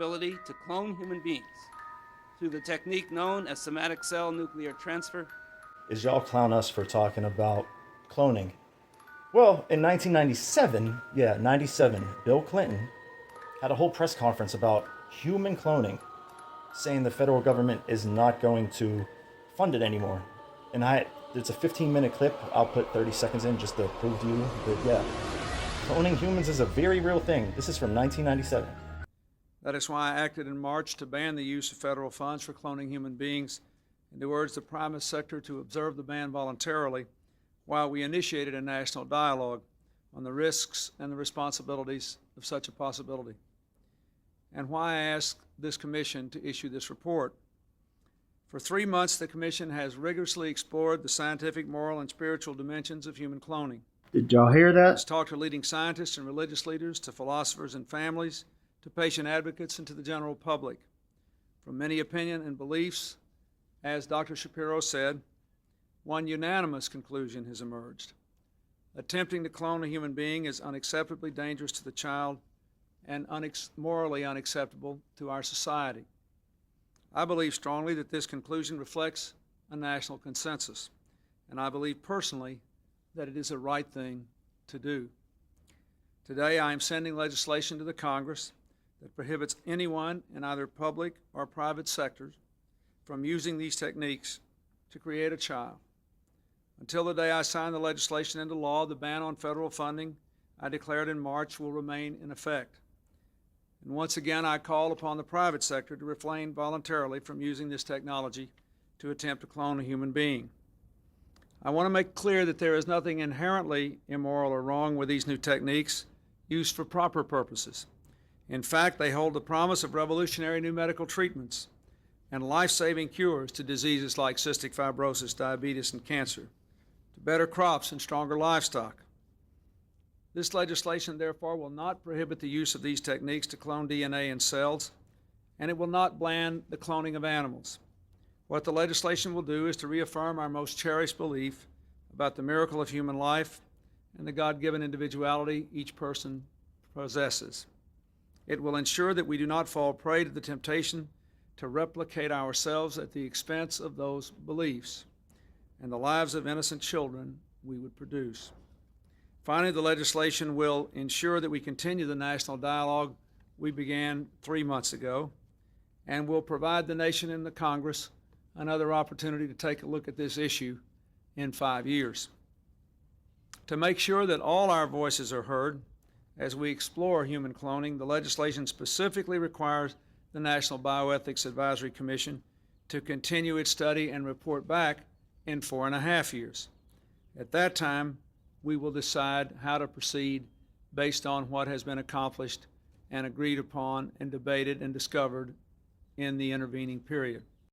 ability to clone human beings through the technique known as somatic cell nuclear transfer. Is y'all clown us for talking about cloning? Well, in 1997, Bill Clinton had a whole press conference about human cloning, saying the federal government is not going to fund it anymore. And it's a 15-minute clip. I'll put 30 seconds in just to prove to you that, yeah, cloning humans is a very real thing. This is from 1997. That is why I acted in March to ban the use of federal funds for cloning human beings and to urge the private sector to observe the ban voluntarily while we initiated a national dialogue on the risks and the responsibilities of such a possibility. And why I asked this commission to issue this report. For 3 months, the commission has rigorously explored the scientific, moral, and spiritual dimensions of human cloning. Did y'all hear that? It's talked to leading scientists and religious leaders, to philosophers and families, to patient advocates, and to the general public. From many opinions and beliefs, as Dr. Shapiro said, one unanimous conclusion has emerged. Attempting to clone a human being is unacceptably dangerous to the child and morally unacceptable to our society. I believe strongly that this conclusion reflects a national consensus, and I believe personally that it is the right thing to do. Today, I am sending legislation to the Congress that prohibits anyone in either public or private sectors from using these techniques to create a child. Until the day I sign the legislation into law, the ban on federal funding I declared in March will remain in effect. And once again, I call upon the private sector to refrain voluntarily from using this technology to attempt to clone a human being. I want to make clear that there is nothing inherently immoral or wrong with these new techniques used for proper purposes. In fact, they hold the promise of revolutionary new medical treatments and life-saving cures to diseases like cystic fibrosis, diabetes, and cancer, to better crops and stronger livestock. This legislation, therefore, will not prohibit the use of these techniques to clone DNA in cells, and it will not ban the cloning of animals. What the legislation will do is to reaffirm our most cherished belief about the miracle of human life and the God-given individuality each person possesses. It will ensure that we do not fall prey to the temptation to replicate ourselves at the expense of those beliefs and the lives of innocent children we would produce. Finally, the legislation will ensure that we continue the national dialogue we began 3 months ago, and will provide the nation and the Congress another opportunity to take a look at this issue in 5 years. To make sure that all our voices are heard as we explore human cloning, the legislation specifically requires the National Bioethics Advisory Commission to continue its study and report back in 4.5 years. At that time, we will decide how to proceed based on what has been accomplished and agreed upon and debated and discovered in the intervening period.